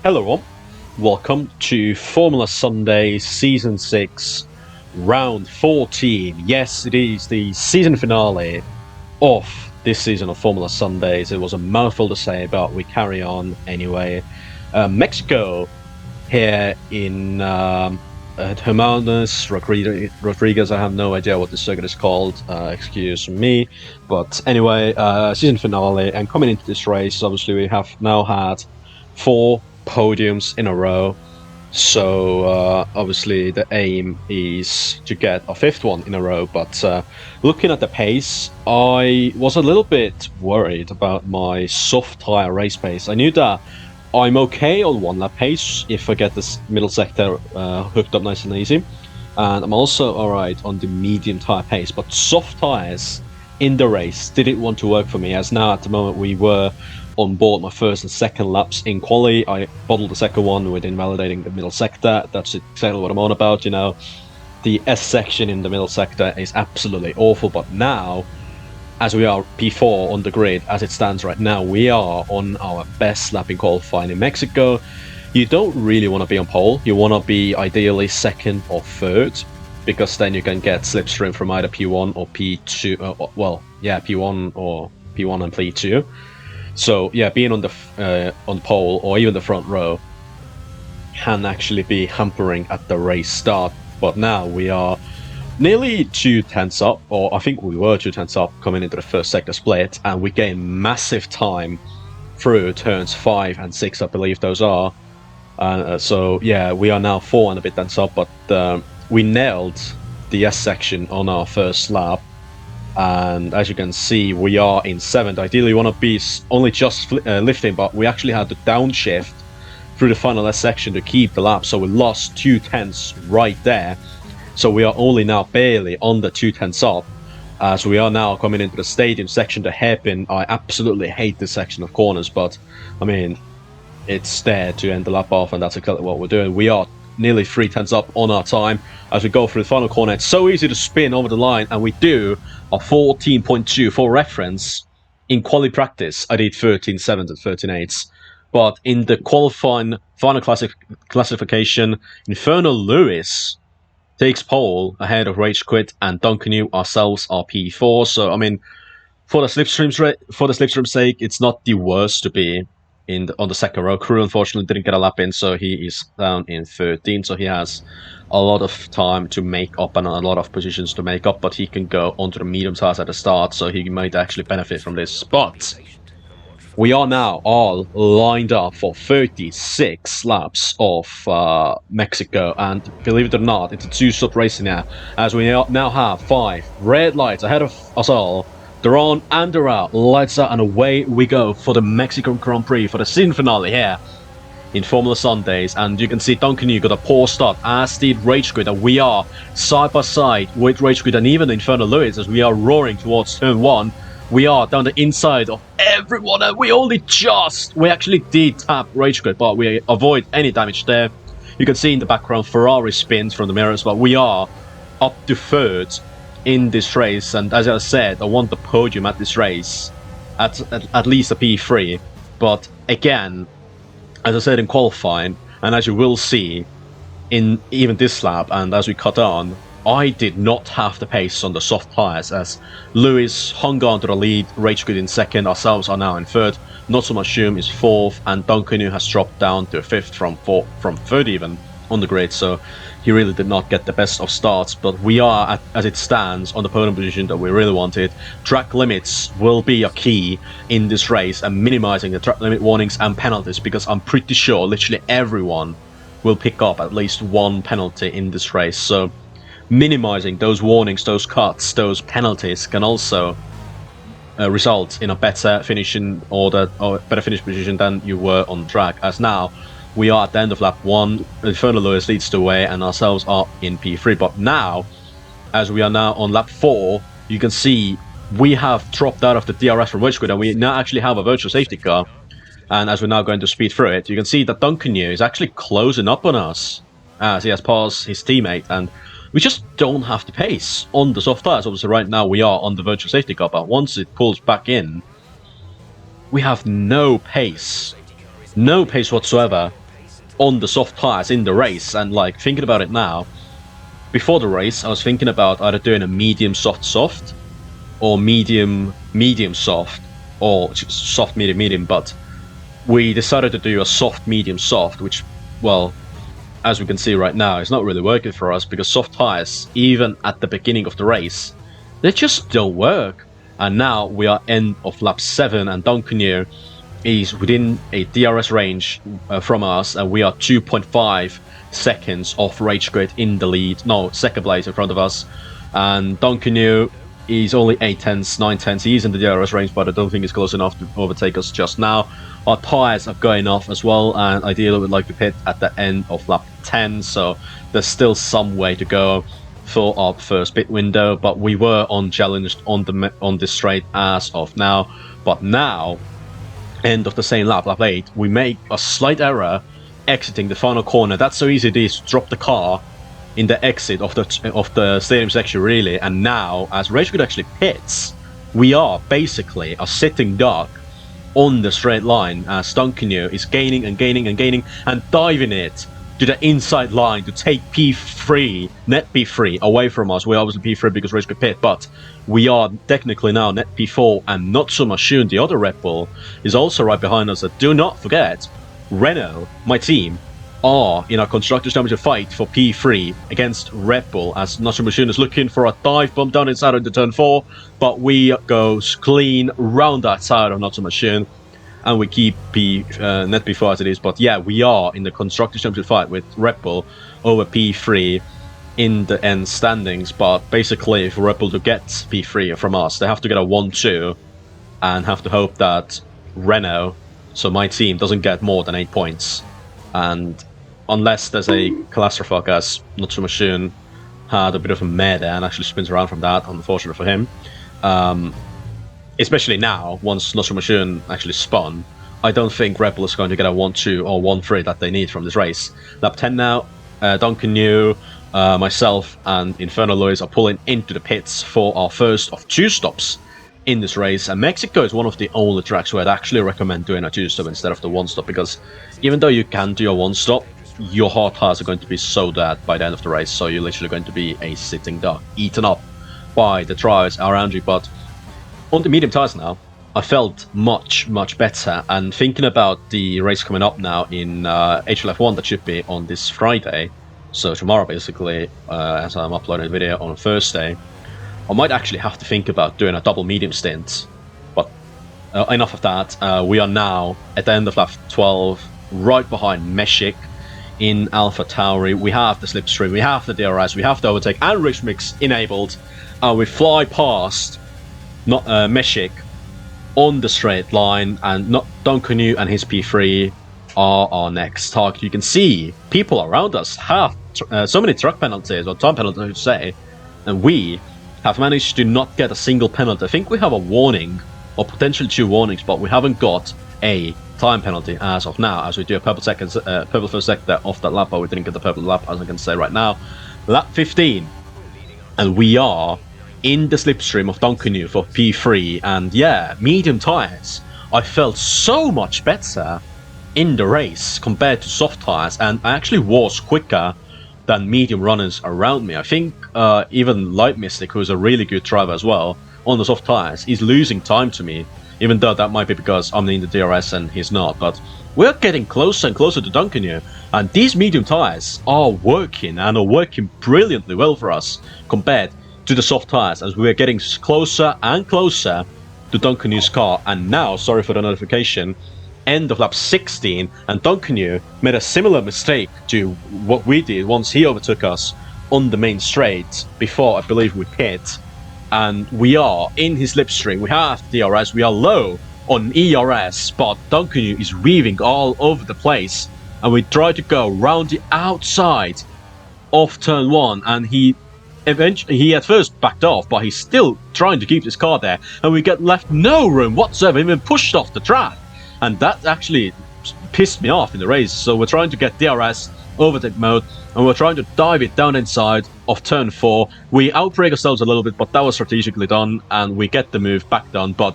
Hello, everyone. Welcome to Formula Sunday Season 6, Round 14. Yes, it is the season finale of this season of Formula Sundays. It was a mouthful to say, but we carry on anyway. Mexico here in Hermanos Rodriguez. I have no idea what the circuit is called. Excuse me. But anyway, season finale. And coming into this race, obviously, we have now had 4 podiums in a row. So obviously the aim is to get a 5th one in a row, but looking at the pace, I was a little bit worried about my soft tyre race pace. I knew that I'm okay on 1 lap pace if I get this middle sector hooked up nice and easy, and I'm also alright on the medium tyre pace, but soft tyres in the race didn't want to work for me, as now at the moment we were on board my first and second laps in quali. I bottled the second one with invalidating the middle sector. That's exactly what I'm on about, you know. The S section in the middle sector is absolutely awful, but now, as we are P4 on the grid, as it stands right now, we are on our best lap in qualifying in Mexico. You don't really want to be on pole. You want to be ideally 2nd or 3rd, because then you can get slipstream from either P1 or P2. P1 or P1 and P2. So yeah, being on the on pole or even the front row can actually be hampering at the race start. But now we are nearly 2 tenths up, or I think we were 2 tenths up coming into the first sector split, and we gain massive time through turns 5 and 6, I believe those are. So yeah, we are now 4 and a bit tenths up, but we nailed the S section on our first lap. And as you can see, we are in 7th. Ideally, we want to be only just lifting, but we actually had to downshift through the final S section to keep the lap, so we lost 2 tenths right there. So we are only now barely on the 2 tenths up, as we are now coming into the stadium section, the hairpin. I absolutely hate this section of corners, but I mean, it's there to end the lap off, and that's exactly what we're doing. We are nearly 3 tenths up on our time as we go through the final corner. It's so easy to spin over the line, and we do a 14.2. For reference, in quali practice I did 13.7 and 13.8, but in the qualifying final classification, Infernal Lewis takes pole ahead of Rage Quit and Duncan Yu ourselves are P4. So I mean, for the slipstream's sake, it's not the worst to be on the second row. Crew unfortunately didn't get a lap in, so he is down in 13, so he has a lot of time to make up and a lot of positions to make up, but he can go onto the medium tires at the start, so he might actually benefit from this. But we are now all lined up for 36 laps of Mexico, and believe it or not, it's a 2-stop racing now, as we now have 5 red lights ahead of us all. They're on and they're out, lights out, and away we go for the Mexican Grand Prix, for the season finale here in Formula Sundays. And you can see Duncan Yu got a poor start, as did Rage Quit, and we are side by side with Rage Quit and even Infernal Lewis as we are roaring towards turn 1. We are down the inside of everyone, and we actually did tap Rage Quit, but we avoid any damage there. You can see in the background Ferrari spins from the mirrors, but we are up to 3rd in this race, and as I said, I want the podium at this race, at least a P3. But again, as I said in qualifying, and as you will see in even this lap, and as we cut on, I did not have the pace on the soft tyres, as Lewis hung on to the lead, Rage Quit in 2nd, ourselves are now in 3rd, Not So Much Zoom is 4th, and Duncan, who has dropped down to 5th from 3rd even on the grid, so he really did not get the best of starts. But we are, as it stands, on the podium position that we really wanted. Track limits will be a key in this race, and minimizing the track limit warnings and penalties, because I'm pretty sure literally everyone will pick up at least 1 penalty in this race. So minimizing those warnings, those cuts, those penalties can also result in a better finishing order or better finish position than you were on track, as now we are at the end of lap 1, Infernal Lewis leads the way and ourselves are in P3. But now, as we are now on lap 4, you can see we have dropped out of the DRS from Rage Quit, and we now actually have a virtual safety car. And as we're now going to speed through it, you can see that Duncan Yu is actually closing up on us, as he has passed his teammate, and we just don't have the pace on the soft tyres. Obviously right now we are on the virtual safety car, but once it pulls back in, we have no pace whatsoever on the soft tires in the race. And like thinking about it now, before the race, I was thinking about either doing a medium soft or medium soft or soft medium, but we decided to do a soft medium soft, which, well, as we can see right now, is not really working for us because soft tires, even at the beginning of the race, they just don't work. And now we are end of lap 7, and Duncan is within a DRS range from us, and we are 2.5 seconds off Rage Quit in the lead. No, second place in front of us. And Duncan is only 8 tenths, 9 tenths. He is in the DRS range, but I don't think he's close enough to overtake us just now. Our tires are going off as well, and ideally we'd like to pit at the end of lap 10, so there's still some way to go for our first pit window, but we were unchallenged on this straight as of now. But now, end of the same lap 8, we make a slight error exiting the final corner. That's so easy it is to drop the car in the exit of the stadium section, really. And now, as Rage Quit actually pits, we are basically a sitting duck on the straight line as Duncan is gaining and diving it to the inside line to take P3, net P3 away from us. We're obviously P3 because Rage Quit pit, but we are technically now net P4, and not so much soon. The other Red Bull is also right behind us. Do not forget, Renault, my team, are in our Constructors Championship fight for P3 against Red Bull, as Nacho Machine is looking for a dive bomb down inside into turn 4, but we go clean round that side of Nacho Machine, and we keep net P4 as it is. But yeah, we are in the Constructors Championship fight with Red Bull over P3 in the end standings. But basically, if Red Bull to get P3 from us, they have to get a 1-2 and have to hope that Renault, so my team, doesn't get more than 8 points. And unless there's a clusterfuck, as Nacho Machine had a bit of a mare there and actually spins around from that, unfortunate for him. Especially now, once Nacho Machine actually spun, I don't think Red Bull is going to get a 1-2 or 1-3 that they need from this race. Lap 10 now, Duncan myself and Inferno Lewis are pulling into the pits for our first of 2 stops in this race. And Mexico is one of the only tracks where I'd actually recommend doing a 2-stop instead of the 1-stop, because even though you can do a 1-stop, your hard tires are going to be so dead by the end of the race, so you're literally going to be a sitting duck, eaten up by the tires around you. But on the medium tires now, I felt much better, and thinking about the race coming up now in HLF1 that should be on this Friday, so tomorrow basically, as I'm uploading the video on Thursday, I might actually have to think about doing a double medium stint. But enough of that. We are now at the end of lap 12, right behind Meshik in Alpha Tauri. We have the slipstream, we have the DRS, we have the overtake and Rich Mix enabled. We fly past Meshik on the straight line, and Duncan and his P3 are our next target. You can see people around us have so many truck penalties, or time penalties I should say, and we have managed to not get a single penalty. I think we have a warning, or potentially 2 warnings, but we haven't got a time penalty as of now, as we do a purple first sector off that lap, but we didn't get the purple lap, as I can say right now. Lap 15, and we are in the slipstream of Duncan for P3, and yeah, medium tires. I felt so much better in the race compared to soft tires, and I actually was quicker than medium runners around me. I think even Light Mystic, who's a really good driver as well, on the soft tires, is losing time to me, even though that might be because I'm in the DRS and he's not. But we're getting closer and closer to Duncan here, and these medium tires are working, and are working brilliantly well for us compared to the soft tires, as we're getting closer and closer to Duncan's car. And now, sorry for the notification, end of lap 16, and Duncan made a similar mistake to what we did once he overtook us on the main straight before, I believe, we pit. And we are in his slipstream, we have DRS, we are low on ERS, but Duncan is weaving all over the place, and we try to go round the outside of turn 1, and he at first backed off, but he's still trying to keep his car there, and we get left no room whatsoever, even pushed off the track. And that actually pissed me off in the race. So we're trying to get DRS, overtake mode, and we're trying to dive it down inside of turn 4. We outbrake ourselves a little bit, but that was strategically done, and we get the move back down. But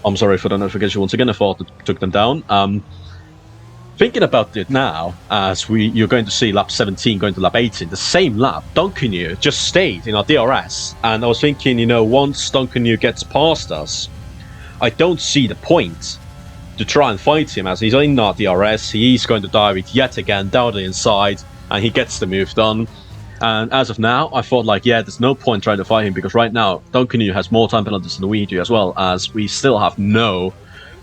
I'm sorry for the notification once again, I thought it took them down. Thinking about it now, as you're going to see lap 17 going to lap 18, the same lap, Duncanu just stayed in our DRS. And I was thinking, once Duncanu gets past us, I don't see the point to try and fight him, as he's in our DRS. He's going to dive it yet again down the inside, and he gets the move done. And as of now, I thought there's no point trying to fight him, because right now, Duncanu has more time penalties than we do, as well as we still have no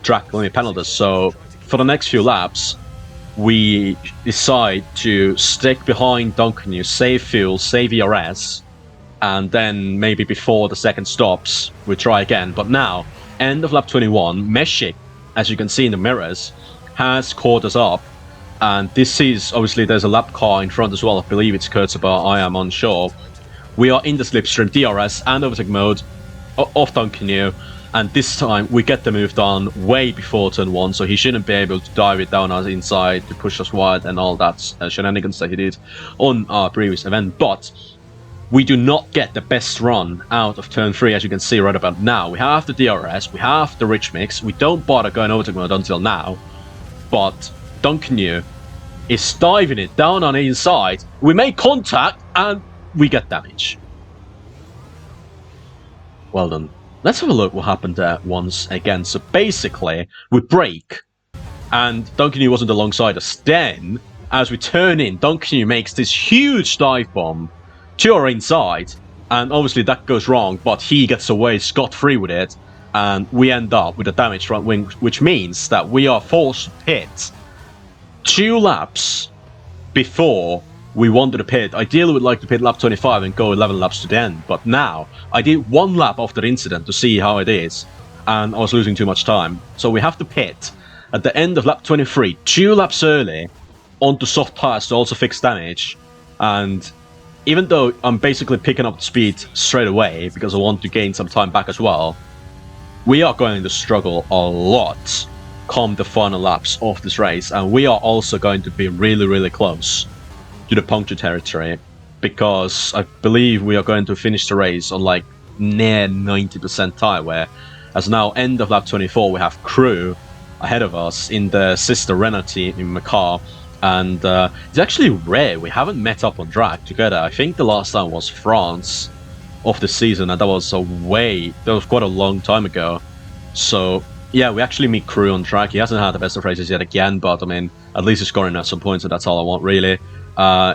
track limit penalties. So for the next few laps, we decide to stick behind Duncanu, save fuel, save ERS, and then maybe before the second stops, we try again. But now, end of lap 21, Meshik, as you can see in the mirrors, has caught us up. And this is, obviously, there's a lap car in front as well. I believe it's Kurtzaba, I am unsure. We are in the slipstream, DRS and overtake mode of Duncanu. And this time, we get the move done way before turn 1, so he shouldn't be able to dive it down us inside to push us wide and all that shenanigans that he did on our previous event. But we do not get the best run out of turn 3, as you can see right about now. We have the DRS, we have the rich mix, we don't bother going overtake mode until now. But Duncanu is diving it down on the inside. We make contact, and we get damage. Well done. Let's have a look what happened there once again. So basically, we brake, and Duncanu wasn't alongside us. Then, as we turn in, Duncanu makes this huge dive bomb to our inside, and obviously that goes wrong, but he gets away scot-free with it, and we end up with a damaged front wing, which means that we are forced to pit 2 laps before we wanted to pit. Ideally, we'd like to pit lap 25 and go 11 laps to the end, but now I did 1 lap after the incident to see how it is, and I was losing too much time. So we have to pit at the end of lap 23, 2 laps early, onto soft tires to also fix damage. And even though I'm basically picking up the speed straight away because I want to gain some time back as well, we are going to struggle a lot come the final laps of this race, and we are also going to be really, really close to the puncture territory, because I believe we are going to finish the race on near 90% tire wear. As now, end of lap 24, we have Crew ahead of us in the sister Renault team in Macar, and it's actually rare we haven't met up on drag together. I think the last time was France of the season, and that was quite a long time ago. So yeah, we actually meet Crew on track. He hasn't had the best of races yet again, but I mean, at least he's scoring at some points, so that's all I want, really.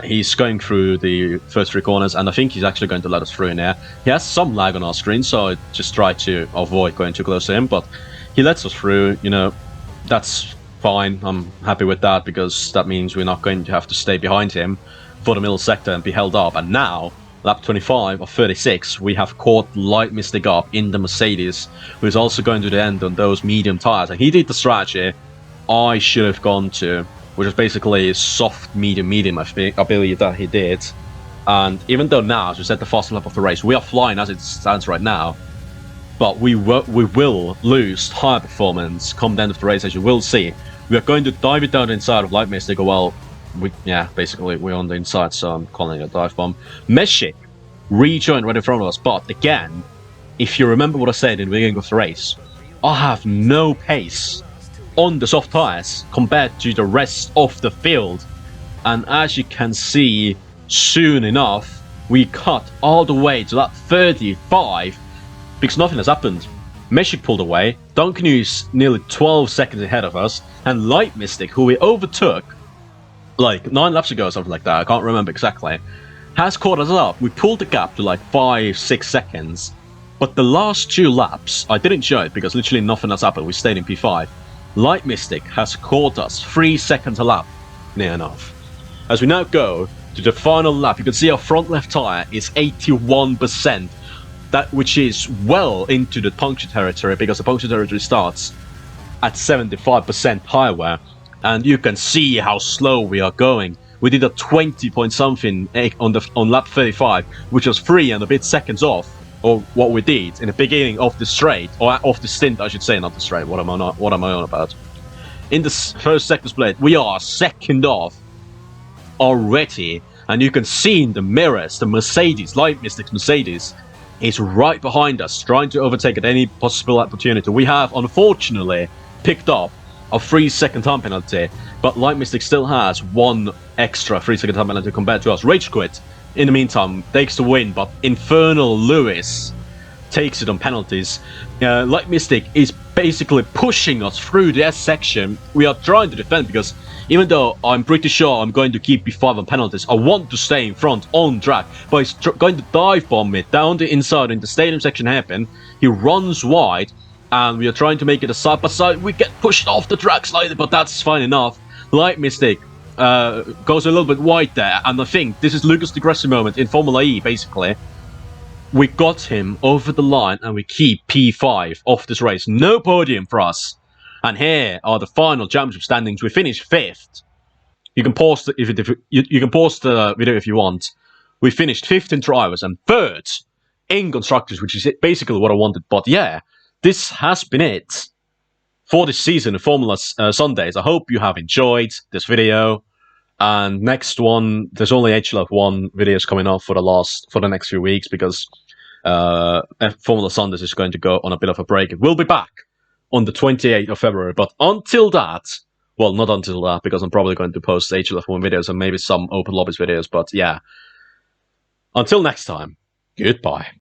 He's going through the first 3 corners, and I think he's actually going to let us through in there. He has some lag on our screen, so I just try to avoid going too close to him, but he lets us through. That's fine. I'm happy with that, because that means we're not going to have to stay behind him for the middle sector and be held up. And now, lap 25 of 36, we have caught Light Mystic up in the Mercedes, who is also going to the end on those medium tires. And he did the strategy I should have gone to, which is basically soft, medium, I believe that he did. And even though now, as we said, the fastest lap of the race, we are flying as it stands right now, but we will lose tire performance come the end of the race, as you will see. We are going to dive it down the inside of Light Mystic. Well, basically we're on the inside, so I'm calling it a dive bomb. Meshik rejoined right in front of us, but again, if you remember what I said in the beginning of the race, I have no pace on the soft tires compared to the rest of the field. And as you can see, soon enough, we cut all the way to that 35 because nothing has happened. Meshik pulled away, Duncanu is nearly 12 seconds ahead of us, and Light Mystic, who we overtook 9 laps ago or something like that, I can't remember exactly, has caught us up. We pulled the gap to 5-6 seconds, but the last 2 laps, I didn't show it because literally nothing has happened, we stayed in P5. Light Mystic has caught us 3 seconds a lap, near enough. As we now go to the final lap, you can see our front left tyre is 81%, which is well into the puncture territory, because the puncture territory starts at 75% tyre wear. And you can see how slow we are going. We did a 20 point something on lap 35, which was 3 and a bit seconds off, or what we did in the beginning of the straight, or of the stint, I should say, not the straight. What am I on about? In the first sector split, we are second off already, and you can see in the mirrors the Mercedes, Light Mystic's Mercedes, is right behind us, trying to overtake at any possible opportunity. We have unfortunately picked up a 3-second time penalty, but Light Mystic still has 1 extra 3-second time penalty compared to us. Rage Quit, in the meantime, takes the win, but Infernal Lewis takes it on penalties. Light Mystic is basically pushing us through the S section. We are trying to defend because even though I'm pretty sure I'm going to keep B5 on penalties, I want to stay in front on track. But he's going to dive bomb it down the inside in the stadium section hairpin. He runs wide, and we are trying to make it a side by side. We get pushed off the track slightly, but that's fine enough. Light Mystic goes a little bit wide there, and I think this is Lucas Di Grassi moment in Formula E, basically. We got him over the line, and we keep P5 off this race. No podium for us. And here are the final championship standings. We finished 5th. You can pause you can pause the video if you want. We finished 5th in drivers and 3rd in constructors, which is basically what I wanted. But yeah, this has been it for this season of Formula Sundays. I hope you have enjoyed this video. And next one, there's only HLF1 videos coming up for the next few weeks because Formula Sundays is going to go on a bit of a break. It will be back on the 28th of February, but until that, well, not until that, because I'm probably going to post HLF1 videos and maybe some Open Lobbies videos, but yeah. Until next time, goodbye.